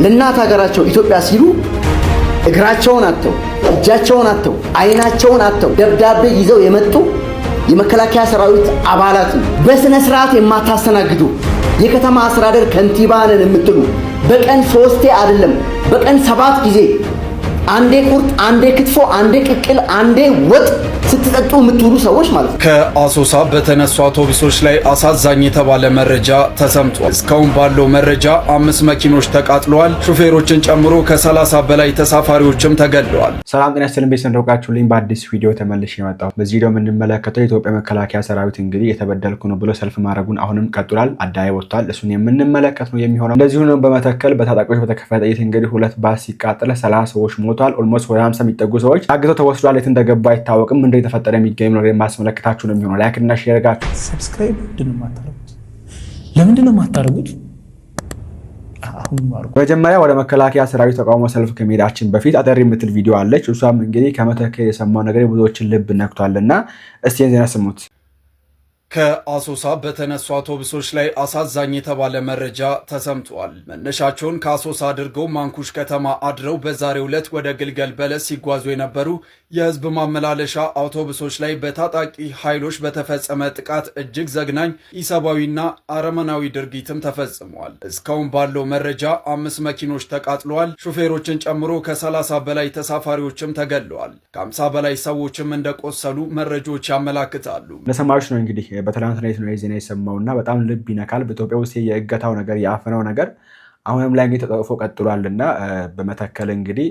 ለእናት ሀገራቸው ኢትዮጵያ ሲሉ እግራቸውን አጥተው እጃቸውን አጥተው አይናቸውን አጥተው ደብዳቤ ይዘው የመጡ የመከላከያ ሰራዊት አባላትን በስነ ስርዓት የማታስተናግዱ የከተማ አስተዳደር ከንቲባ ነን የምትሉ በቀን 3 አይደለም በቀን 7 ጊዜ አንዴ ቁርጥ አንዴ ክትፎ አንዴ ቅቅል አንዴ ወጥ ስትጠጡ የምትውሉ ሰዎች ማለት ነው። ከአሶሳ በተነሱ አውቶቡሶች ላይ አሳዛኝ የተባለ መረጃ ተሰምቷል። እስካሁን ባለው መረጃ 5 መኪኖች ተቃጥለዋል። ሹፌሮችን ጨምሮ ከ30 በላይ ተሳፋሪዎችም ተገድለዋል። ሰላም ጤና ይስጥልኝ። እንደወቃችሁልኝ በአዲስ ቪዲዮ ተመልሼ የመጣሁ። በዚህ ቪዲዮ የምንመለከተው የኢትዮጵያ መከላከያ ሰራዊት እንግዲህ የተበደልኩ ነው ብሎ ሰልፍ ማድረጉን አሁንም ቀጥሏል። አዳይ ወጥቷል። እሱን የምንመለከት ነው የሚሆነው። እንደዚሁ ነው በመተከል በታጣቂዎች በተከፈተ ጥይት እንግዲህ 2 ባስ ሲቃጠል 30 ሰዎች ሞቷል። ኦልሞስት ወደ 50 የሚጠጉ ሰዎች ታግተው ተወስዷል። የት እንደገባ አይታወቅም። የተፈጠረ የሚገኝ ነው የማስመለከታችሁ ነው የሚሆነው። ላይክ እና ሼር ጋር ሰብስክራይብ ለምንድን ነው የማታደርጉት? መጀመሪያ ወደ መከላከያ ሰራዊት ተቃውሞ ሰልፍ ከመሄዳችን በፊት አጠር የምትል ቪዲዮ አለች። እሷም እንግዲህ ከመተከል የሰማው ነገር ብዙዎችን ልብ ነክቷልና እስቲ ዜና ስሙት። ከአሶሳ በተነሱ አውቶቡሶች ላይ አሳዛኝ የተባለ መረጃ ተሰምቷል። መነሻቸውን ከአሶሳ አድርገው ማንኩሽ ከተማ አድረው በዛሬው ዕለት ወደ ግልገል በለስ ሲጓዙ የነበሩ የህዝብ ማመላለሻ አውቶቡሶች ላይ በታጣቂ ኃይሎች በተፈጸመ ጥቃት እጅግ ዘግናኝ ኢሰብአዊና አረመናዊ ድርጊትም ተፈጽሟል። እስካሁን ባለው መረጃ 5 መኪኖች ተቃጥለዋል። ሹፌሮችን ጨምሮ ከ30 በላይ ተሳፋሪዎችም ተገድለዋል። ከ50 በላይ ሰዎችም እንደቆሰሉ መረጃዎች ያመላክታሉ። ለሰማዮች ነው እንግዲህ በትላንት ላይ ነው ዜና የሰማውና በጣም ልብ ይነካል። በኢትዮጵያ ውስጥ የእገታው ነገር ያፈነው ነገር አሁንም ላይ እንግዲህ ተጠቅፎ ቀጥሏልና በመተከል እንግዲህ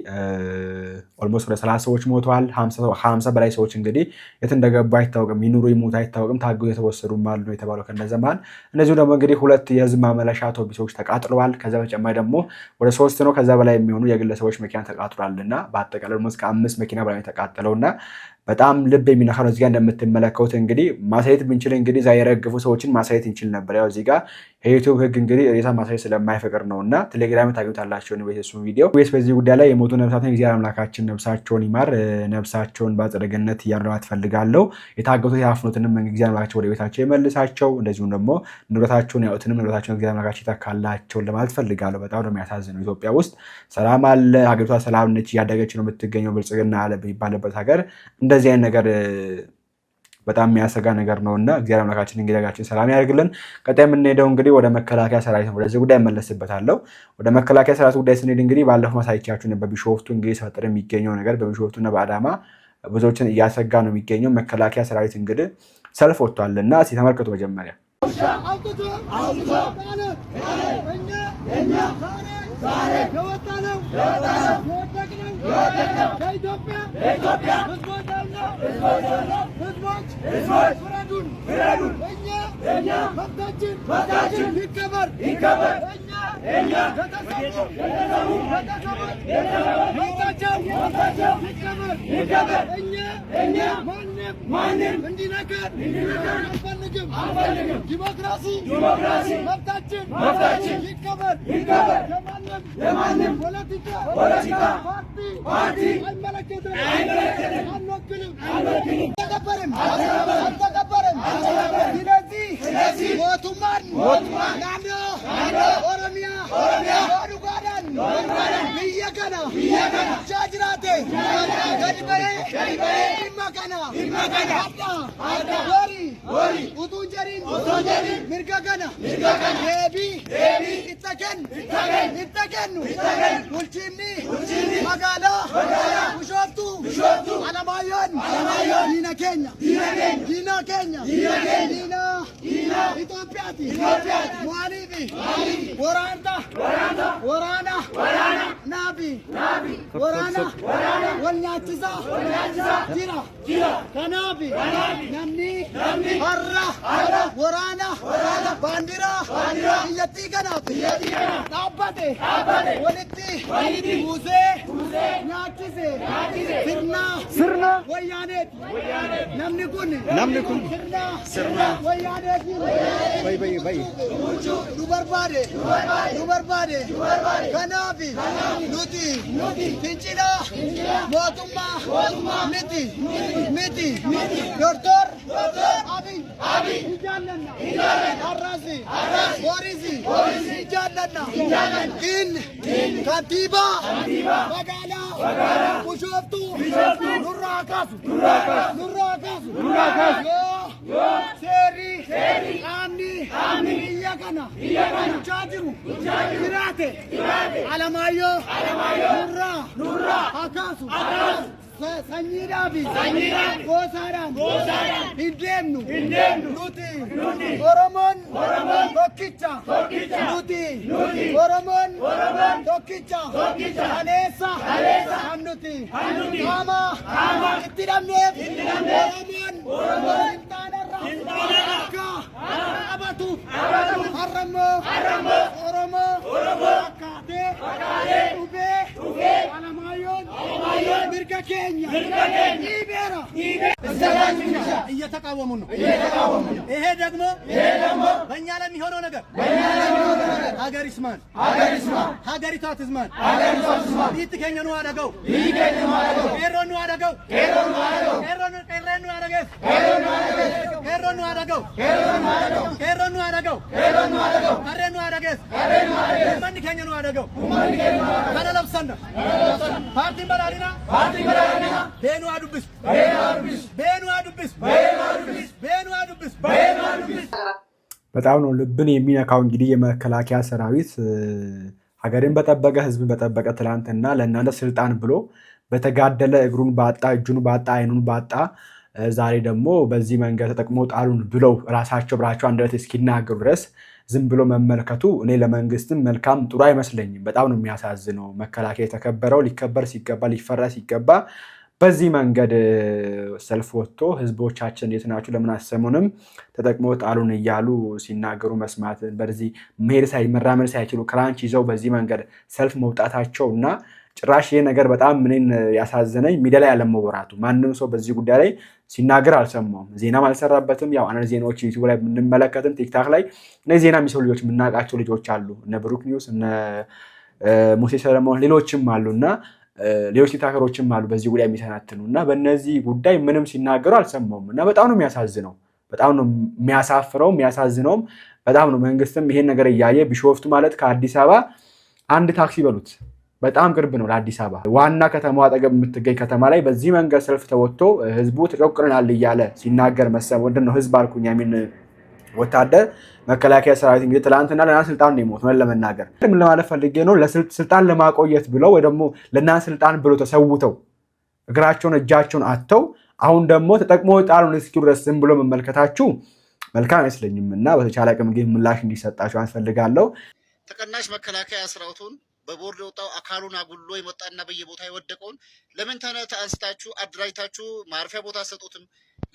ኦልሞስት ወደ 30 ሰዎች ሞተዋል። 50 በላይ ሰዎች እንግዲህ የት እንደገቡ አይታወቅም። ይኑሩ ይሞቱ አይታወቅም። ታግተው የተወሰዱ ማለት ነው የተባለው ከነዘማን እነዚሁ ደግሞ እንግዲህ 2 የህዝብ ማመላለሻ አውቶቡሶች ተቃጥለዋል። ከዛ በተጨማሪ ደግሞ ወደ 3 ነው ከዛ በላይ የሚሆኑ የግለሰቦች መኪና ተቃጥሏልና በአጠቃላይ ኦልሞስት ከ5 መኪና በላይ ተቃጥለውና በጣም ልብ የሚነካ ነው። እዚጋ እንደምትመለከቱት እንግዲህ ማሳየት ብንችል እንግዲህ እዛ የረገፉ ሰዎችን ማሳየት እንችል ነበር። ያው እዚጋ የዩቲዩብ ህግ እንግዲህ ሬሳ ማሳየት ስለማይፈቅድ ነውና ቴሌግራም ታገኙታላችሁ ነው ወይስ ቪዲዮ ወይስ በዚህ ጉዳይ ላይ የሞቱ ነፍሳትን እግዚአብሔር አምላካችን ነፍሳቸውን ይማር፣ ነፍሳቸውን በአጸደ ገነት ያኖራት ፈልጋለሁ። የታገቱት ያፍኑትንም እግዚአብሔር አምላካቸው ወደ ቤታቸው ይመልሳቸው። እንደዚሁም ደግሞ ንብረታቸውን ያውትንም ንብረታቸውን እግዚአብሔር አምላካቸው ይተካላቸው ለማለት ፈልጋለሁ። በጣም ነው የሚያሳዝነው። ኢትዮጵያ ውስጥ ሰላም አለ፣ ሀገሪቷ ሰላም ነች፣ እያደገች ነው የምትገኘው፣ ብልጽግና አለ በሚባልበት ሀገር እንደዚህ አይነት ነገር በጣም የሚያሰጋ ነገር ነውና እግዚአብሔር አምላካችን እንግዲያችን ሰላም ያደርግልን። ቀጣይ የምንሄደው እንግዲህ ወደ መከላከያ ሰራዊት ነው። ወደዚህ ጉዳይ መለስበታለሁ። ወደ መከላከያ ሰራዊት ጉዳይ ስንሄድ እንግዲህ ባለፈው ማሳይቻችሁ ነበር በቢሾፍቱ እንግዲህ ተፈጠረ የሚገኘው ነገር በቢሾፍቱና በአዳማ ብዙዎችን እያሰጋ ነው የሚገኘው። መከላከያ ሰራዊት እንግዲህ ሰልፍ ወጥቷልና እስኪ ተመልከቱ። መጀመሪያ kantiba magala Bishoftu nurra kasu yo seri amni biyya kana chajiru kirate alamayo nurra akasu Sanyirabi Gosaran Hindemnu Nuti Oromon Tokicha Nuti Oromon Tokicha Alesa Hanuti Kama Ittiramne Oromon Intanara Abatu Haramo Oromo Akade Ube Alamayon Mirka Kenya Ibera እየተቃወሙ ነው። ይሄ ደግሞ በእኛ ላይ የሚሆነው ነገር ሀገር ይስማን ሀገሪቷ ትዝማን ይትከኛ ነው አደገው ቄሮ ነው አደገው ማን ከኛ ነው አደገው ካለለብሰና ፓርቲ በላሊና ቤኑ አዱብስ በጣም ነው ልብን የሚነካው። እንግዲህ የመከላከያ ሰራዊት ሀገርን በጠበቀ ህዝብን በጠበቀ ትላንትና ለእናንተ ስልጣን ብሎ በተጋደለ እግሩን ባጣ እጁን ባጣ አይኑን ባጣ ዛሬ ደግሞ በዚህ መንገድ ተጠቅሞ ጣሉን ብለው ራሳቸው ብራቸው አንደበት እስኪናገሩ ድረስ ዝም ብሎ መመልከቱ እኔ ለመንግስትም መልካም ጥሩ አይመስለኝም። በጣም ነው የሚያሳዝነው። መከላከያ የተከበረው ሊከበር ሲገባ ሊፈራ ሲገባ በዚህ መንገድ ሰልፍ ወጥቶ ህዝቦቻችን የት ናችሁ ለምን አሰሙንም ተጠቅሞ ጣሉን እያሉ ሲናገሩ መስማት በዚህ መራመድ ሳይችሉ ክራንች ይዘው በዚህ መንገድ ሰልፍ መውጣታቸው እና ጭራሽ ይሄ ነገር በጣም ምንን ያሳዘነኝ ሚዲያ ላይ ያለመወራቱ። ማንም ሰው በዚህ ጉዳይ ላይ ሲናገር አልሰማውም። ዜናም አልሰራበትም። ያው አነ ዜናዎች ዩቲዩብ ላይ የምንመለከትም ቲክታክ ላይ እነዚህ ዜና የሚሰሩ ልጆች የምናውቃቸው ልጆች አሉ። እነ ብሩክ ኒውስ እነ ሙሴ ሰለሞን ሌሎችም አሉና ሌሎች ቲክታከሮችም አሉ በዚህ ጉዳይ የሚተናትኑ እና በእነዚህ ጉዳይ ምንም ሲናገሩ አልሰማውም እና በጣም ነው የሚያሳዝነው። በጣም ነው የሚያሳፍረው የሚያሳዝነውም በጣም ነው። መንግስትም ይሄን ነገር እያየ ቢሾፍቱ ማለት ከአዲስ አበባ አንድ ታክሲ በሉት በጣም ቅርብ ነው ለአዲስ አበባ ዋና ከተማዋ አጠገብ የምትገኝ ከተማ ላይ በዚህ መንገድ ሰልፍ ተወጥቶ ህዝቡ ተቆቅረናል እያለ ሲናገር መሰብ ወንድነው ህዝብ አልኩኝ ያሚን ወታደር መከላከያ ሰራዊት እንግዲህ ትላንትና ለና ስልጣን ነው የሞት ነው ለመናገር ምን ለማለት ፈልጌ ነው ለስልጣን ለማቆየት ብለው ወይ ደግሞ ለና ስልጣን ብለው ተሰውተው እግራቸውን እጃቸውን አጥተው አሁን ደግሞ ተጠቅሞ ጣሉን እስኪ ድረስ ዝም ብሎ መመልከታችሁ መልካም አይመስለኝምና በተቻለ አቅም ግን ምላሽ እንዲሰጣቸው አንፈልጋለሁ። ተቀናሽ መከላከያ ሰራዊቱን በቦርድ ወጣው አካሉን አጉሎ የመጣና በየቦታ የወደቀውን ለምን አንስታችሁ አድራጅታችሁ ማረፊያ ቦታ ሰጡትም?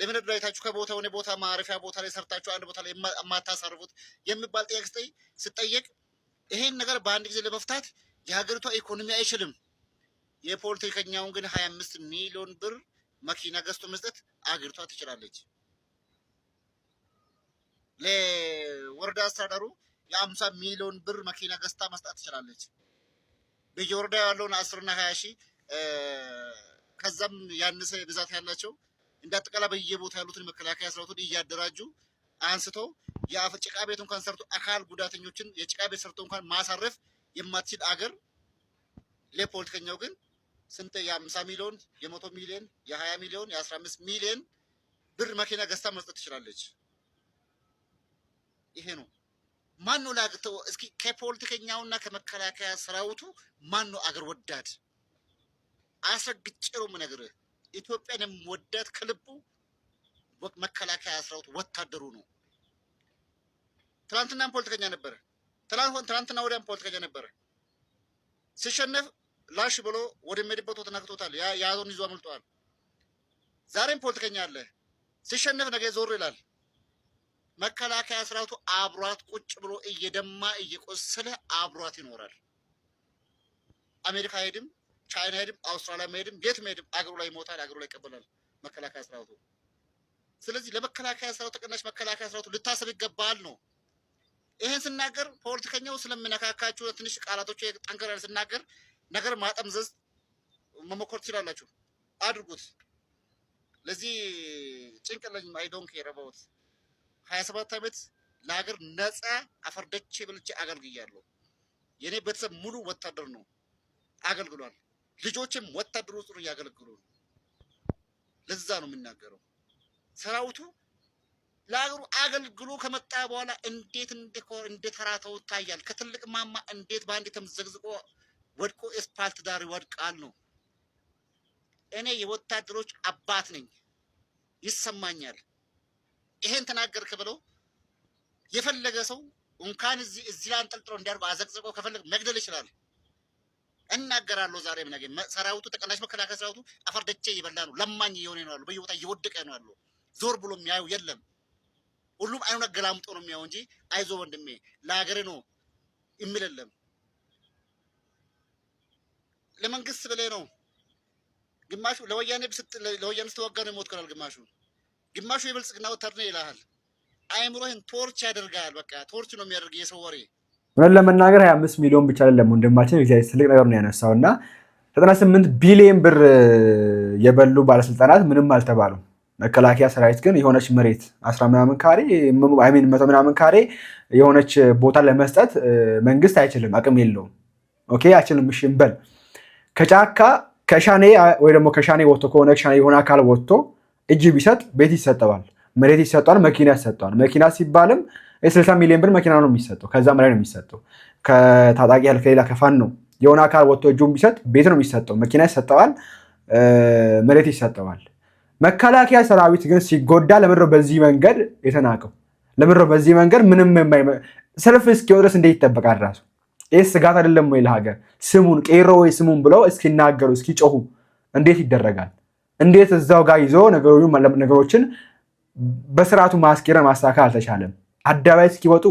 ለምን አድራጅታችሁ ከቦታ ወደ ቦታ ማረፊያ ቦታ ላይ ሰርታችሁ አንድ ቦታ ላይ የማታሳርፉት የሚባል ጥያቄ ስጠየቅ ይሄን ነገር በአንድ ጊዜ ለመፍታት የሀገሪቷ ኢኮኖሚ አይችልም። የፖለቲከኛውን ግን 25 ሚሊዮን ብር መኪና ገዝቶ መስጠት አገሪቷ ትችላለች። ለወረዳ አስተዳደሩ የ50 ሚሊዮን ብር መኪና ገዝታ መስጠት ትችላለች። በየወረዳ ያለውን 10 እና 20 ሺህ ከዛም ያነሰ ብዛት ያላቸው እንዳጠቃላይ በየቦታ ያሉትን መከላከያ ሰራዊቱን እያደራጁ አንስተው የጭቃ ቤት እንኳን ሰርቶ አካል ጉዳተኞችን የጭቃ ቤት ሰርቶ እንኳን ማሳረፍ የማትችል አገር ለፖለቲከኛው ግን ስንት የ50 ሚሊዮን የ100 ሚሊዮን የ20 ሚሊዮን የ15 ሚሊዮን ብር መኪና ገዝታ መስጠት ትችላለች። ይሄ ነው ማን ነው ላግተው? እስኪ ከፖለቲከኛውና ከመከላከያ ሰራዊቱ ማን ነው አገር ወዳድ? አስረግጬ ነው የምነግርህ። ኢትዮጵያን የሚወዳት ከልቡ መከላከያ ሰራዊቱ ወታደሩ ነው። ትናንትናም ፖለቲከኛ ነበረ። ትናንትና ወዲያም ፖለቲከኛ ነበረ። ሲሸነፍ ላሽ ብሎ ወደ ሜድበቶ ተናክቶታል። ያዞን ይዞ አመልጧል። ዛሬም ፖለቲከኛ አለ። ሲሸነፍ ነገ ዞር ይላል። መከላከያ ሰራዊቱ አብሯት ቁጭ ብሎ እየደማ እየቆሰለ አብሯት ይኖራል። አሜሪካ ሄድም ቻይና ሄድም አውስትራሊያ ሄድም የትም ሄድም አገሩ ላይ ይሞታል፣ አገሩ ላይ ይቀበላል መከላከያ ሰራዊቱ። ስለዚህ ለመከላከያ ሰራዊቱ ተቀናሽ መከላከያ ሰራዊቱ ልታሰብ ይገባል ነው። ይሄን ስናገር ፖለቲከኛው ስለምነካካችሁ ትንሽ ቃላቶች ጠንከር ያለ ስናገር ነገር ማጠምዘዝ መሞከር ትችላላችሁ፣ አድርጉት። ለዚህ ጭንቅለኝ አይ ዶንት ኬር አባውት 27 ዓመት ለሀገር ነፃ አፈርደቼ ብልቼ አገልግያለሁ። የኔ ቤተሰብ ሙሉ ወታደር ነው። አገልግሏል። ልጆችም ወታደሩ ጥሩ ያገለግሉ ነው። ለዛ ነው የምናገረው። ሰራዊቱ ለአገሩ አገልግሎ ከመጣ በኋላ እንዴት እንደ ተራተው ታያል። ከትልቅ ማማ እንዴት ባንዴ ተምዘግዝቆ ወድቆ እስፓልት ዳር ይወድቃል ነው። እኔ የወታደሮች አባት ነኝ፣ ይሰማኛል። ይሄን ተናገርክ ብለው የፈለገ ሰው እንኳን እዚህ ላይ አንጠልጥሎ እንዲያርጉ አዘቅዝቆ ከፈለገ መግደል ይችላል። እናገራለሁ ዛሬ ምን ነገር ሰራዊቱ ተቀናሽ መከላከያ ሰራዊቱ አፈርደቼ ይበላ ነው። ለማኝ የሆነ ነው ያለው። በየቦታ እየወደቀ ነው ያለው። ዞር ብሎ የሚያዩ የለም። ሁሉም አይኑን አገላምጦ ነው የሚያው እንጂ አይዞ ወንድሜ ለሀገሬ ነው የሚልለም። ለመንግስት ብለህ ነው። ግማሹ ለወያኔ ስትወጋ ነው የሞትከው፣ ግማሹ የብልጽግና ወታደር ነው ይልሃል። አይምሮህን ቶርች ያደርጋል። በቃ ቶርች ነው የሚያደርግ የሰው ወሬ። ምን ለመናገር 25 ሚሊዮን ብቻ አይደለም ወንድማችን እግዚአብሔር ትልቅ ነገር ነው ያነሳውና 98 ቢሊዮን ብር የበሉ ባለስልጣናት ምንም አልተባሉም። መከላከያ ሰራዊት ግን የሆነች መሬት 10 ምናምን ካሬ 100 ምናምን ካሬ የሆነች ቦታ ለመስጠት መንግስት አይችልም፣ አቅም የለውም። ኦኬ አይችልም። እሺ እንበል ከጫካ ከሻኔ ወይ ደግሞ ከሻኔ ወጥቶ ከሆነ ሻኔ የሆነ አካል ወጥቶ እጅ ቢሰጥ ቤት ይሰጠዋል፣ መሬት ይሰጠዋል፣ መኪና ይሰጠዋል። መኪና ሲባልም የ60 ሚሊዮን ብር መኪና ነው የሚሰጠው፣ ከዛም በላይ ነው የሚሰጠው። ከታጣቂ ያለ ከሌላ ከፋን ነው የሆነ አካል ወጥቶ እጁን ቢሰጥ ቤት ነው የሚሰጠው፣ መኪና ይሰጠዋል፣ መሬት ይሰጠዋል። መከላከያ ሰራዊት ግን ሲጎዳ ለምድሮ በዚህ መንገድ የተናቀው ለምድሮ በዚህ መንገድ ምንም ሰልፍ እስኪወጣ ድረስ እንዴት ይጠበቃል? ራሱ ይህ ስጋት አይደለም ወይ ለሀገር? ስሙን ቄሮ ወይ ስሙን ብለው እስኪናገሩ እስኪጮሁ እንዴት ይደረጋል? እንዴት እዛው ጋር ይዞ ነገሮችን በስርዓቱ ማስኬር ማስተካከል አልተቻለም? አደባባይ እስኪወጡ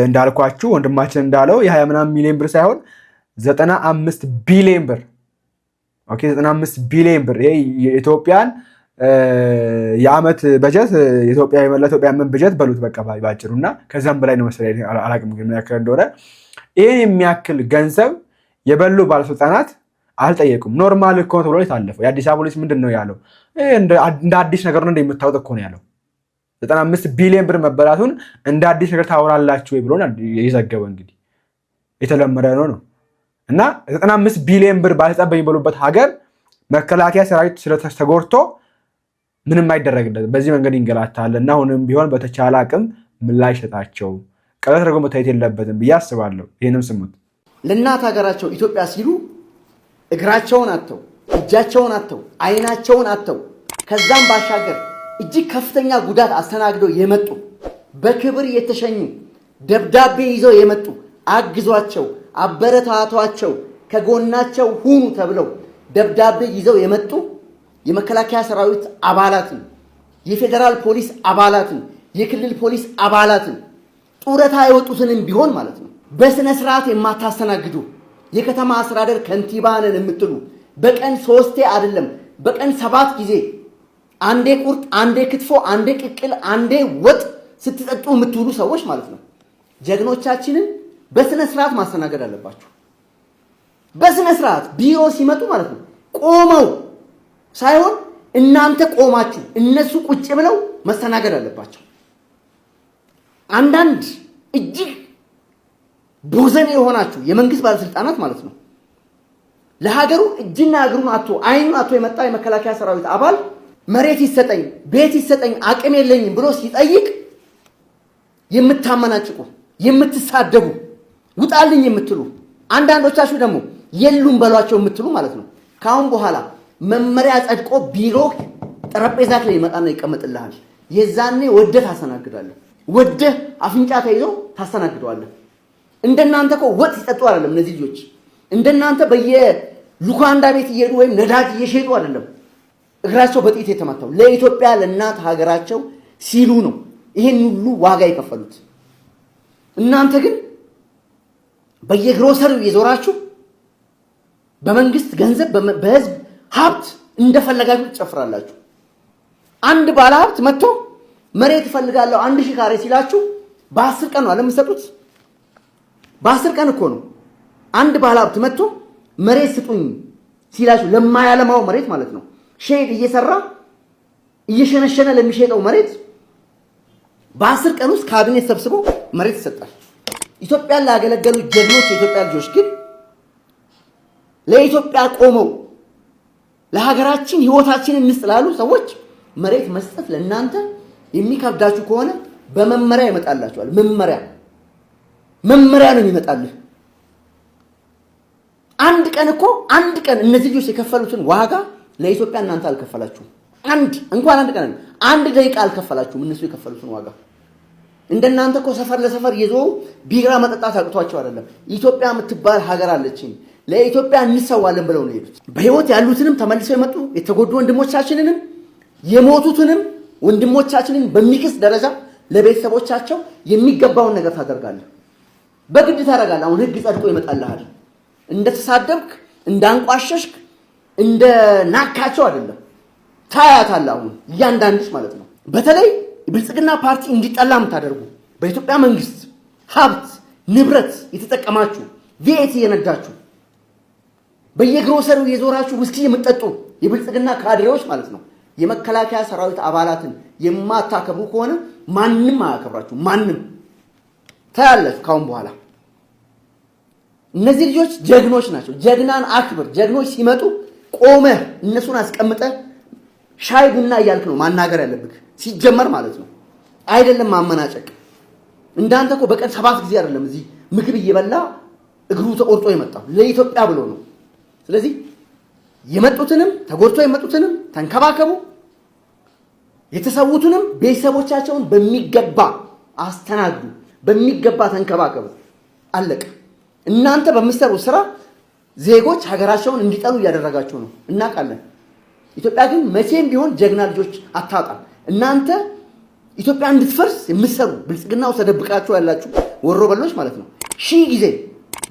እንዳልኳችሁ ወንድማችን እንዳለው የ20 ምናምን ሚሊዮን ብር ሳይሆን 95 ቢሊዮን ብር። ኦኬ 95 ቢሊዮን ብር ይሄ የኢትዮጵያን የዓመት በጀት የኢትዮጵያ ለኢትዮጵያ ምን በጀት በሉት በቃ ባጭሩና ከዛም በላይ ነው መሰለኝ አላቅም ግን ያክል እንደሆነ ይሄን የሚያክል ገንዘብ የበሉ ባለስልጣናት አልጠየቁም። ኖርማል እኮ ተብሎ የታለፈው የአዲስ አበባ ፖሊስ ምንድነው ያለው? እንደ አዲስ ነገር ነው እንደምታወጥ እኮ ነው ያለው። 95 ቢሊዮን ብር መበላቱን እንደ አዲስ ነገር ታወራላችሁ ወይ ብሎ የዘገበው እንግዲህ የተለመደ ነው እና 95 ቢሊዮን ብር ባለስልጣን በሚበሉበት ሀገር መከላከያ ሰራዊት ስለተጎድቶ ምንም አይደረግለትም። በዚህ መንገድ ይንገላታል እና አሁንም ቢሆን በተቻለ አቅም ምላሽ ሰጣቸው። ቀለል አድርጎ መታየት የለበትም ብዬ አስባለሁ። ይህንም ስሙት። ለእናት ሀገራቸው ኢትዮጵያ ሲሉ እግራቸውን አጥተው እጃቸውን አጥተው አይናቸውን አጥተው ከዛም ባሻገር እጅግ ከፍተኛ ጉዳት አስተናግደው የመጡ በክብር የተሸኙ ደብዳቤ ይዘው የመጡ አግዟቸው፣ አበረታቷቸው፣ ከጎናቸው ሁኑ ተብለው ደብዳቤ ይዘው የመጡ የመከላከያ ሰራዊት አባላትን፣ የፌደራል ፖሊስ አባላትን፣ የክልል ፖሊስ አባላትን ጡረታ የወጡትንም ቢሆን ማለት ነው በስነ ስርዓት የማታስተናግዱ የከተማ አስተዳደር ከንቲባ ነን የምትሉ በቀን 3 አይደለም በቀን 7 ጊዜ አንዴ ቁርጥ፣ አንዴ ክትፎ፣ አንዴ ቅቅል፣ አንዴ ወጥ ስትጠጡ የምትውሉ ሰዎች ማለት ነው ጀግኖቻችንን በስነ ስርዓት ማስተናገድ አለባችሁ። በስነ ስርዓት ቢሮ ሲመጡ ማለት ነው ቆመው ሳይሆን እናንተ ቆማችሁ እነሱ ቁጭ ብለው መስተናገድ አለባቸው። አንዳንድ እጅግ ቦዘኔ የሆናችሁ የመንግስት ባለስልጣናት ማለት ነው ለሀገሩ እጅና እግሩን አጥቶ አይኑን አጥቶ የመጣ የመከላከያ ሰራዊት አባል መሬት ይሰጠኝ፣ ቤት ይሰጠኝ፣ አቅም የለኝም ብሎ ሲጠይቅ የምታመናጭቁ፣ የምትሳደቡ፣ ውጣልኝ የምትሉ አንዳንዶቻችሁ ደግሞ የሉም በሏቸው የምትሉ ማለት ነው ካሁን በኋላ መመሪያ ጸድቆ ቢሮ ጠረጴዛ ላይ ይመጣና ይቀመጥልሃል። የዛኔ ወደህ ታስተናግዳለህ። ወደህ አፍንጫ ተይዞ ታስተናግደዋለህ። እንደናንተ እኮ ወጥ ሲጠጡ አይደለም እነዚህ ልጆች። እንደናንተ በየሉካንዳ ቤት እየሄዱ ወይም ነዳጅ እየሸጡ አይደለም እግራቸው በጥይት የተመታው። ለኢትዮጵያ ለእናት ሀገራቸው ሲሉ ነው ይሄን ሁሉ ዋጋ የከፈሉት። እናንተ ግን በየግሮሰሪው እየዞራችሁ በመንግስት ገንዘብ በህዝብ ሀብት እንደፈለጋችሁ ትጨፍራላችሁ። አንድ ባለ ሀብት መጥቶ መሬት እፈልጋለሁ 1000 ካሬ ሲላችሁ በ10 ቀን ነው አለምሰጡት። በ10 ቀን እኮ ነው አንድ ባለ ሀብት መጥቶ መሬት ስጡኝ ሲላችሁ ለማያለማው መሬት ማለት ነው ሼድ እየሰራ እየሸነሸነ ለሚሸጠው መሬት በ10 ቀን ውስጥ ካቢኔት ሰብስቦ መሬት ይሰጣል። ኢትዮጵያን ላገለገሉ ጀግኖች የኢትዮጵያ ልጆች ግን ለኢትዮጵያ ቆመው ለሀገራችን ህይወታችንን እንስጥላሉ ሰዎች መሬት መስጠት ለእናንተ የሚከብዳችሁ ከሆነ በመመሪያ ይመጣላችኋል። መመሪያ ነው የሚመጣልህ። አንድ ቀን እነዚህ ልጆች የከፈሉትን ዋጋ ለኢትዮጵያ እናንተ አልከፈላችሁም። አንድ ደቂቃ አልከፈላችሁም። እነሱ የከፈሉትን ዋጋ እንደናንተ እኮ ሰፈር ለሰፈር ይዘው ቢራ መጠጣት አቅቷቸው አይደለም። ኢትዮጵያ የምትባል ሀገር አለችኝ ለኢትዮጵያ እንሰዋለን ብለው ነው የሄዱት። በህይወት ያሉትንም ተመልሰው የመጡ የተጎዱ ወንድሞቻችንንም የሞቱትንም ወንድሞቻችንን በሚክስ ደረጃ ለቤተሰቦቻቸው የሚገባውን ነገር ታደርጋለህ። በግድ ታደርጋለህ። አሁን ህግ ጸድቆ ይመጣልሃል። እንደተሳደብክ እንዳንቋሸሽክ እንደ ናካቸው አይደለም። ታያታለህ። አሁን እያንዳንድሽ ማለት ነው። በተለይ የብልጽግና ፓርቲ እንዲጠላ የምታደርጉ በኢትዮጵያ መንግስት ሀብት ንብረት የተጠቀማችሁ ቪኤት የነዳችሁ በየግሮሰሪው የዞራችሁ ውስኪ የምትጠጡ የብልጽግና ካድሬዎች ማለት ነው የመከላከያ ሰራዊት አባላትን የማታከብሩ ከሆነ ማንም አያከብራችሁ። ማንም ታያላችሁ። ካሁን በኋላ እነዚህ ልጆች ጀግኖች ናቸው። ጀግናን አክብር። ጀግኖች ሲመጡ ቆመህ እነሱን አስቀምጠህ ሻይ ቡና እያልክ ነው ማናገር ያለብህ ሲጀመር ማለት ነው። አይደለም ማመናጨቅ። እንዳንተ እኮ በቀን 7 ጊዜ አይደለም እዚህ ምግብ እየበላ እግሩ ተቆርጦ የመጣው ለኢትዮጵያ ብሎ ነው። ስለዚህ የመጡትንም ተጎድቶ የመጡትንም ተንከባከቡ፣ የተሰዉትንም ቤተሰቦቻቸውን በሚገባ አስተናግዱ፣ በሚገባ ተንከባከቡ። አለቀ። እናንተ በምትሰሩ ስራ ዜጎች ሀገራቸውን እንዲጠሉ እያደረጋቸው ነው እናውቃለን። ኢትዮጵያ ግን መቼም ቢሆን ጀግና ልጆች አታጣም። እናንተ ኢትዮጵያ እንድትፈርስ የምትሰሩ ብልጽግና ውስጥ ተደብቃችሁ ያላችሁ ወሮ በሎች ማለት ነው 1000 ጊዜ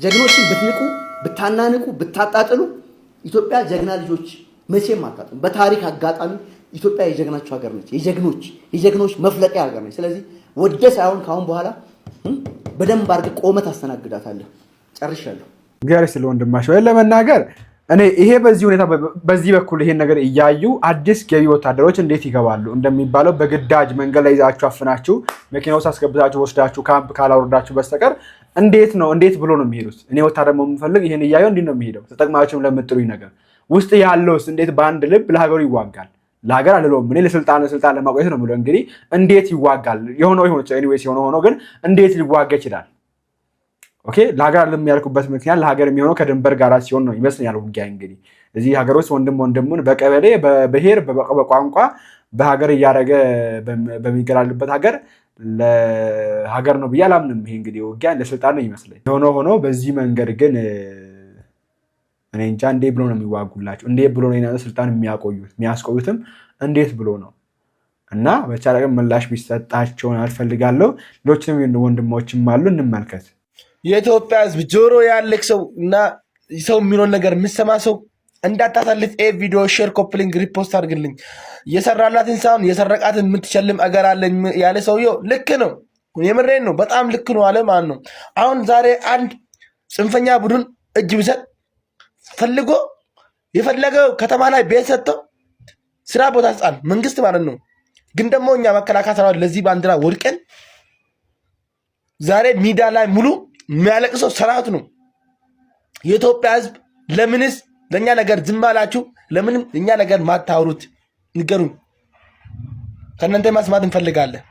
ጀግኖችን ብትንቁ ብታናንቁ ብታጣጥሉ ኢትዮጵያ ጀግና ልጆች መቼም አታጣም። በታሪክ አጋጣሚ ኢትዮጵያ የጀግናችሁ ሀገር ነች። የጀግኖች መፍለቂያ ሀገር ነች። ስለዚህ ወደ ሳይሆን ካሁን በኋላ በደንብ አድርገህ ቆመት አስተናግዳታለህ። ጨርሻለሁ። እግዚአብሔር ስለ ወንድማሽ ወይ ለመናገር እኔ ይሄ በዚህ ሁኔታ በዚህ በኩል ይሄን ነገር እያዩ አዲስ ገቢ ወታደሮች እንዴት ይገባሉ እንደሚባለው በግዳጅ መንገድ ላይ ይዛችሁ አፍናችሁ መኪና ውስጥ አስገብታችሁ ወስዳችሁ ካምፕ ካላወረዳችሁ በስተቀር እንዴት ብሎ ነው የሚሄዱት? እኔ ወታደር የምፈልግ ይሄን እያየው እንዴት ነው የሚሄደው? ተጠቅማችሁም ለምትጥሩኝ ነገር ውስጥ ያለውስ እንዴት በአንድ ልብ ለሀገሩ ይዋጋል? ለሀገር አልለውም እኔ ለስልጣን ለማቆየት ነው የምለው። እንግዲህ እንዴት ይዋጋል? የሆነው ኤኒዌይስ የሆነው ግን እንዴት ሊዋጋ ይችላል? ኦኬ ለሀገር አለም ያልኩበት ምክንያት ለሀገር የሚሆነው ከድንበር ጋር ሲሆን ነው ይመስለኛል። ውጊያ እንግዲህ እዚህ ሀገር ውስጥ ወንድሙን በቀበሌ በብሔር በቋንቋ በሀገር እያደረገ በሚገላልበት ሀገር ለሀገር ነው ብዬ አላምንም። ይሄ እንግዲህ ውጊያ ለስልጣን ነው ይመስለኝ። የሆነው ሆኖ በዚህ መንገድ ግን እኔ እንጃ እንዴት ብሎ ነው የሚዋጉላቸው? እንዴት ብሎ ነው ስልጣን የሚያስቆዩትም እንዴት ብሎ ነው? እና በቻለ ምላሽ ቢሰጣቸውን አልፈልጋለሁ። ሌሎችንም ወንድሞችም አሉ እንመልከት። የኢትዮጵያ ሕዝብ ጆሮ ያለክ ሰው እና ሰው የሚለውን ነገር የምሰማ ሰው እንዳታሳልፍ። ቪዲዮ ሼር፣ ኮፕሊንግ፣ ሪፖስት አድርግልኝ። የሰራላትን ሳይሆን የሰረቃትን የምትሸልም አገር አለኝ ያለ ሰውየው ልክ ነው። የምሬን ነው። በጣም ልክ ነው አለ ማለት ነው። አሁን ዛሬ አንድ ጽንፈኛ ቡድን እጅ ቢሰጥ ፈልጎ የፈለገው ከተማ ላይ ቤት ሰጥተው ስራ ቦታ ስጣል መንግስት ማለት ነው። ግን ደግሞ እኛ መከላከያ ሰራዊት ለዚህ ባንዲራ ወድቀን ዛሬ ሚዲያ ላይ ሙሉ የሚያለቅሰው ሰራዊት ነው። የኢትዮጵያ ሕዝብ ለምንስ ለእኛ ነገር ዝም አላችሁ? ለምንም እኛ ነገር ማታወሩት ንገሩን። ከእናንተ ማስማት እንፈልጋለን።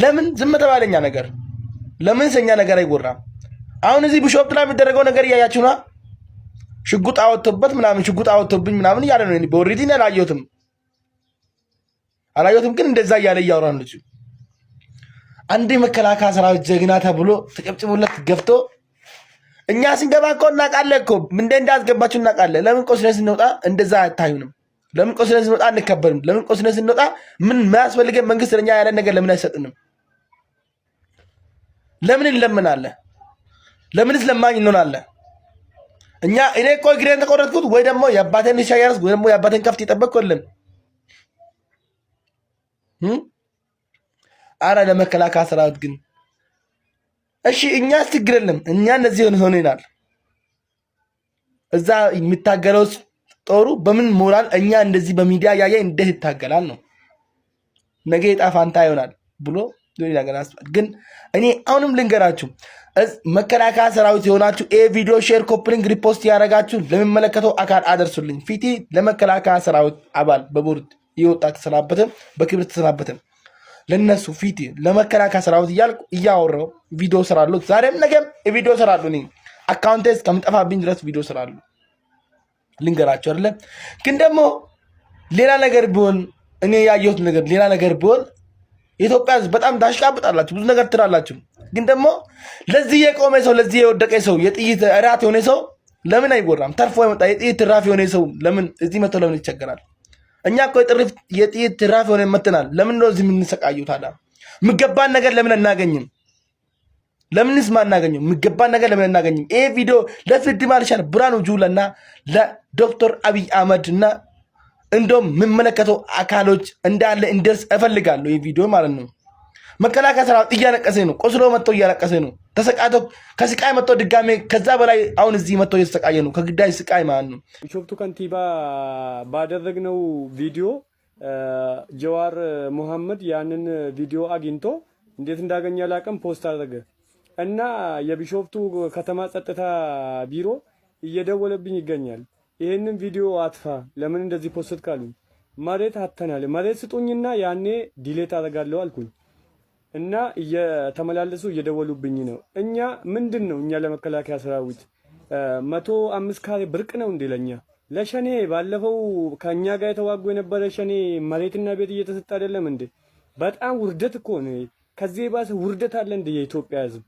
ለምን ዝም ተባለ? እኛ ነገር ለምንስ እኛ ነገር አይወራም? አሁን እዚህ ቢሾፍቱ ላይ የሚደረገው ነገር እያያችሁ ነው። ሽጉጥ አወጥቶበት ምናምን ሽጉጥ አወጥቶብኝ ምናምን እያለ ነው። በኦሪዲ አላየሁትም፣ ግን እንደዛ እያለ እያወራ ነው። አንድ መከላከያ ሰራዊት ጀግና ተብሎ ተጨብጭቦለት ገብቶ እኛ ስንገባ እኮ እናውቃለን እኮ ምን እንዳስገባችሁ እናውቃለን። ለምን ቆስለን ስንወጣ እንደዛ አታዩንም? ለምን ቆስለን ስንወጣ አንከበርም? ለምን ቆስለን ስንወጣ ምን ማያስፈልገን መንግስት ለኛ ያለ ነገር ለምን አይሰጥንም? ለምን እንለምናለን? ለምንስ ለማኝ እንሆናለን? እኔ እኮ እግሬን ተቆረጥኩት ወይ ደግሞ የአባቴን እርሻ ያርስ ወይ ደግሞ የአባቴን ከፍት የጠበቅኩልን አረ ለመከላከያ ሰራዊት ግን እሺ እኛ ችግር የለም። እኛ እንደዚህ ሆነናል። እዛ የሚታገለው ጦሩ በምን ሞራል እኛ እንደዚህ በሚዲያ ያየ እንዴት ይታገላል ነው? ነገ ዕጣ ፈንታ ይሆናል ብሎ ግን እኔ አሁንም ልንገራችሁ መከላከያ ሰራዊት የሆናችሁ ቪዲዮ ሼር ኮፕሊንግ ሪፖስት ያደረጋችሁ ለሚመለከተው አካል አደርሱልኝ። ፊቲ ለመከላከያ ሰራዊት አባል በቦርድ ይወጣ ተሰናበተ በክብር ተሰናበተ ለነሱ ፊቲ ለመከላከያ ሰራዊት እያልኩ እያወራው ቪዲዮ ሰራለሁ። ዛሬም ነገም ቪዲዮ ሰራለሁ። እኔ አካውንቴስ ከምጠፋብኝ ድረስ ቪዲዮ ሰራለሁ። ልንገራችሁ አይደለ? ግን ደግሞ ሌላ ነገር ቢሆን እኔ ያየሁት ነገር ሌላ ነገር ቢሆን የኢትዮጵያ ሕዝብ በጣም ታሽቃብጣላችሁ፣ ብዙ ነገር ትላላችሁ። ግን ደግሞ ለዚህ የቆመ ሰው ለዚህ የወደቀ ሰው የጥይት እራት የሆነ ሰው ለምን አይወራም? ተርፎ የመጣ የጥይት ትራፍ የሆነ ሰው ለምን እዚህ መጥቶ ለምን ይቸገራል? እኛ እኮ የጥይት ትራፍ የሆነ መጥተናል። ለምን ነው እዚህ የምንሰቃየው ታዲያ? የሚገባን ነገር ለምን አናገኝም? ለምንስ ማናገኘው? የሚገባን ነገር ለምን አናገኝም? ይሄ ቪዲዮ ለፍርድ ማርሻል ብርሃኑ ጁላና ለዶክተር አብይ አህመድ እና እንደውም የምመለከተው አካሎች እንዳለ እንደርስ እፈልጋለሁ። ይህ ቪዲዮ ማለት ነው። መከላከያ ሰራዊት እያለቀሰ ነው። ቆስሎ መጥቶ እያለቀሰ ነው። ተሰቃይቶ ከስቃይ መጥቶ ድጋሜ ከዛ በላይ አሁን እዚህ መጥቶ እየተሰቃየ ነው። ከግዳይ ስቃይ ማለት ነው። ቢሾፍቱ ከንቲባ ባደረግነው ቪዲዮ ጀዋር መሐመድ ያንን ቪዲዮ አግኝቶ እንዴት እንዳገኘ አላውቅም ፖስት አደረገ እና የቢሾፍቱ ከተማ ጸጥታ ቢሮ እየደወለብኝ ይገኛል። ይሄንን ቪዲዮ አጥፋ፣ ለምን እንደዚህ ፖስት ካሉኝ መሬት አተናል መሬት ስጡኝና ያኔ ዲሌት አደርጋለሁ አልኩኝ እና እየተመላለሱ እየደወሉብኝ ነው። እኛ ምንድነው እኛ ለመከላከያ ሰራዊት 105 ካሬ ብርቅ ነው እንዴ ለኛ? ለሸኔ ባለፈው ከኛ ጋር የተዋጉ የነበረ ሸኔ መሬትና ቤት እየተሰጠ አይደለም እንዴ? በጣም ውርደት እኮ ነው። ከዚህ ባሰ ውርደት አለ እንዴ የኢትዮጵያ ሕዝብ?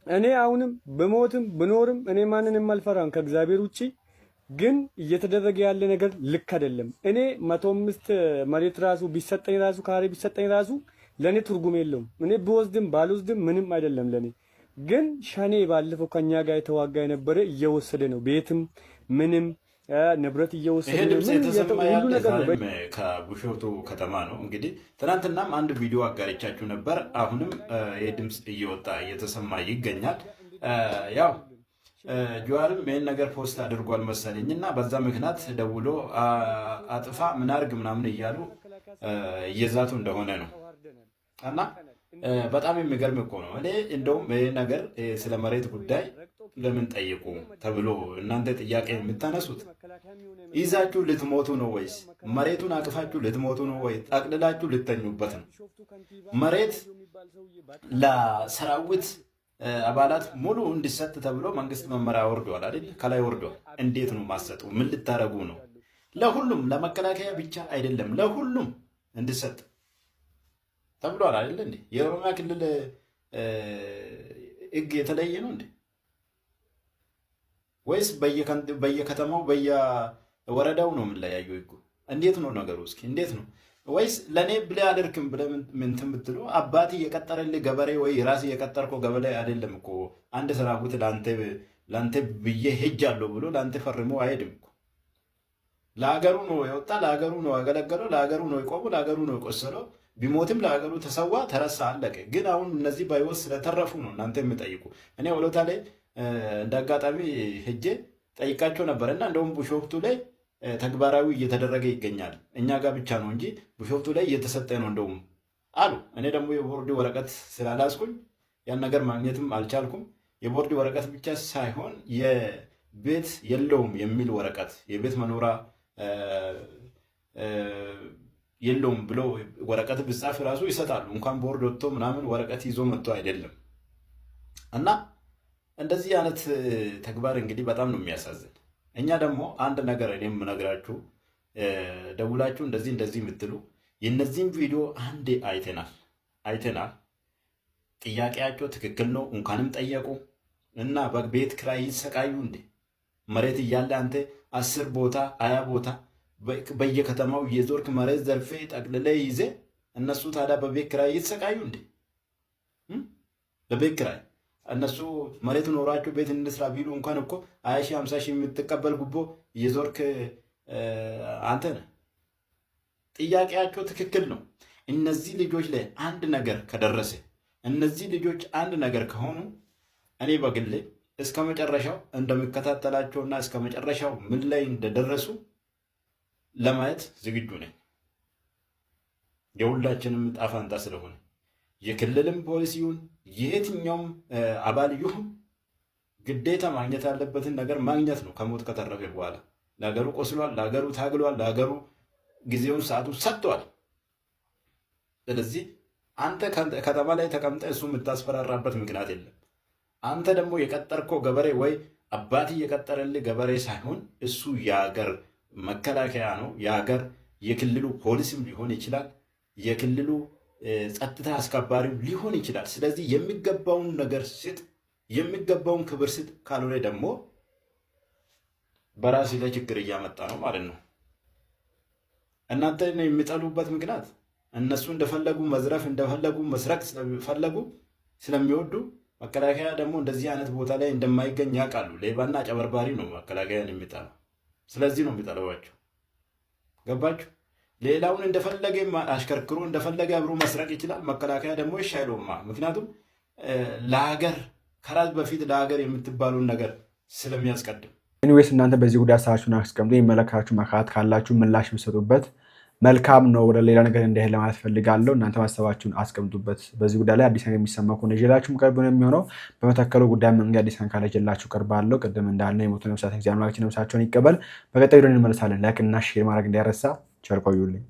እኔ አሁንም በሞትም ብኖርም እኔ ማንንም አልፈራም ከእግዚአብሔር ውጪ። ግን እየተደረገ ያለ ነገር ልክ አይደለም። እኔ 105 መሬት ራሱ ቢሰጠኝ ራሱ ካሬ ቢሰጠኝ ራሱ ለኔ ትርጉም የለውም። እኔ ብወስድም ባልወስድም ምንም አይደለም ለኔ። ግን ሸኔ ባለፈው ከኛ ጋር የተዋጋ የነበረ እየወሰደ ነው፣ ቤትም ምንም ንብረት እየወሰደ ነው። ሁሉ ነገር ነው። ከቢሾፍቱ ከተማ ነው እንግዲህ። ትናንትናም አንድ ቪዲዮ አጋርቻችሁ ነበር። አሁንም የድምፅ እየወጣ እየተሰማ ይገኛል። ያው ጀዋርም ይህን ነገር ፖስት አድርጓል መሰለኝ እና በዛ ምክንያት ደውሎ አጥፋ ምን አድርግ ምናምን እያሉ እየዛቱ እንደሆነ ነው። እና በጣም የሚገርም እኮ ነው። እኔ እንደውም ይህ ነገር ስለ መሬት ጉዳይ ለምን ጠይቁ ተብሎ እናንተ ጥያቄ የምታነሱት ይዛችሁ ልትሞቱ ነው ወይስ መሬቱን አቅፋችሁ ልትሞቱ ነው ወይ ጠቅልላችሁ ልተኙበት ነው? መሬት ለሰራዊት አባላት ሙሉ እንዲሰጥ ተብሎ መንግስት መመሪያ ወርዷል አይደል? ከላይ ወርዷል። እንዴት ነው ማሰጡ? ምን ልታረጉ ነው? ለሁሉም ለመከላከያ ብቻ አይደለም ለሁሉም እንዲሰጥ ተብሏል አይደል እንዴ? የኦሮሚያ ክልል ህግ የተለየ ነው እንዴ? ወይስ በየከተማው በየወረዳው ነው የምንለያየው ህጉ? እንዴት ነው ነገሩ? እስኪ እንዴት ነው? ወይስ ለእኔ ብለህ አደርክም ብለህ ምንትን ብትሉ አባት የቀጠረልህ ገበሬ ወይ ራስ የቀጠርከው ገበሬ አይደለም እኮ አንድ ሰራዊት ለአንተ ብዬ ሄጃለሁ ብሎ ለአንተ ፈርሞ አይሄድም እኮ። ለሀገሩ ነው የወጣ፣ ለሀገሩ ነው ያገለገለው፣ ለሀገሩ ነው የቆመው፣ ለሀገሩ ነው የቆሰለው። ቢሞትም ለሀገሩ ተሰዋ፣ ተረሳ፣ አለቀ። ግን አሁን እነዚህ በህይወት ስለተረፉ ነው እናንተ የምጠይቁ። እኔ ወሎታ ላይ እንደ አጋጣሚ ሄጄ ጠይቃቸው ነበረና እንደውም ቢሾፍቱ ላይ ተግባራዊ እየተደረገ ይገኛል። እኛ ጋር ብቻ ነው እንጂ ቢሾፍቱ ላይ እየተሰጠ ነው እንደውም አሉ። እኔ ደግሞ የቦርድ ወረቀት ስላላስኩኝ ያን ነገር ማግኘትም አልቻልኩም። የቦርድ ወረቀት ብቻ ሳይሆን የቤት የለውም የሚል ወረቀት የቤት መኖሪያ የለውም ብሎ ወረቀት ብጻፍ ራሱ ይሰጣሉ። እንኳን ቦርድ ወጥቶ ምናምን ወረቀት ይዞ መጥቶ አይደለም። እና እንደዚህ አይነት ተግባር እንግዲህ በጣም ነው የሚያሳዝን። እኛ ደግሞ አንድ ነገር እኔ የምነግራችሁ ደውላችሁ እንደዚህ የምትሉ የነዚህም ቪዲዮ አንዴ አይተናል። ጥያቄያቸው ትክክል ነው፣ እንኳንም ጠየቁ እና በቤት ክራይ ይሰቃዩ እንዴ? መሬት እያለ አንተ 10 ቦታ 20 ቦታ በየከተማው የዞርክ መሬት ዘርፌ ጠቅልለ ይዜ እነሱ ታዲያ በቤት ክራይ ይሰቃዩ እንዴ? በቤት ክራይ እነሱ መሬት ኖሯቸው ቤት እንስራ ቢሉ እንኳን እኮ 20 ሺህ 50 ሺህ የምትቀበል ጉቦ የዞርክ አንተ ነህ። ጥያቄያቸው ትክክል ነው። እነዚህ ልጆች ላይ አንድ ነገር ከደረሰ እነዚህ ልጆች አንድ ነገር ከሆኑ እኔ በግሌ እስከ መጨረሻው እንደሚከታተላቸውና እስከ መጨረሻው ምን ላይ እንደደረሱ ለማየት ዝግጁ ነኝ። የሁላችንም ጣፋንታ ስለሆነ የክልልም ፖሊስ ይሁን የየትኛውም አባል ይሁን ግዴታ ማግኘት ያለበትን ነገር ማግኘት ነው። ከሞት ከተረፈ በኋላ ለሀገሩ ቆስሏል፣ ለሀገሩ ታግሏል፣ ለሀገሩ ጊዜውን ሰዓቱን ሰጥቷል። ስለዚህ አንተ ከተማ ላይ ተቀምጠ እሱ የምታስፈራራበት ምክንያት የለም። አንተ ደግሞ የቀጠርከው ገበሬ ወይ አባት የቀጠረልህ ገበሬ ሳይሆን እሱ የሀገር መከላከያ ነው። የሀገር የክልሉ ፖሊስም ሊሆን ይችላል፣ የክልሉ ጸጥታ አስከባሪው ሊሆን ይችላል። ስለዚህ የሚገባውን ነገር ስጥ፣ የሚገባውን ክብር ስጥ። ካልሆነ ደግሞ በራስ ላይ ችግር እያመጣ ነው ማለት ነው። እናንተ የሚጠሉበት ምክንያት እነሱ እንደፈለጉ መዝረፍ እንደፈለጉ መስረቅ ስለፈለጉ ስለሚወዱ፣ መከላከያ ደግሞ እንደዚህ አይነት ቦታ ላይ እንደማይገኝ ያውቃሉ። ሌባና አጨበርባሪ ነው መከላከያን የሚጠላው። ስለዚህ ነው የሚጠላዋቸው። ገባችሁ? ሌላውን እንደፈለገ አሽከርክሮ እንደፈለገ አብሮ መስረቅ ይችላል። መከላከያ ደግሞ ይሻይለውማ። ምክንያቱም ለሀገር ከራስ በፊት ለሀገር የምትባሉን ነገር ስለሚያስቀድም። ኤኒዌይስ እናንተ በዚህ ጉዳይ ሀሳባችሁን አስቀምጡ። የሚመለከታችሁ መካት ካላችሁ ምላሽ የምትሰጡበት መልካም ነው። ወደ ሌላ ነገር እንዳይሄድ ለማለት ፈልጋለሁ። እናንተ ሀሳባችሁን አስቀምጡበት። በዚህ ጉዳይ ላይ አዲስ ነገር የሚሰማ ከሆነ ይዤላችሁ ቀርብ ነው የሚሆነው። በመተከሉ ጉዳይ መንገድ አዲስ ነገር ካለ ይዤላችሁ ቀርባለሁ። ቅድም እንዳልነው የሞቱ ነፍሳት እግዚአብሔር ነፍሳቸውን ይቀበል። በቀጣዩ ደግሞ እንመለሳለን። ላይክ እና ሼር ማድረግ እንዳይረሳ። ቸር ቆዩልኝ።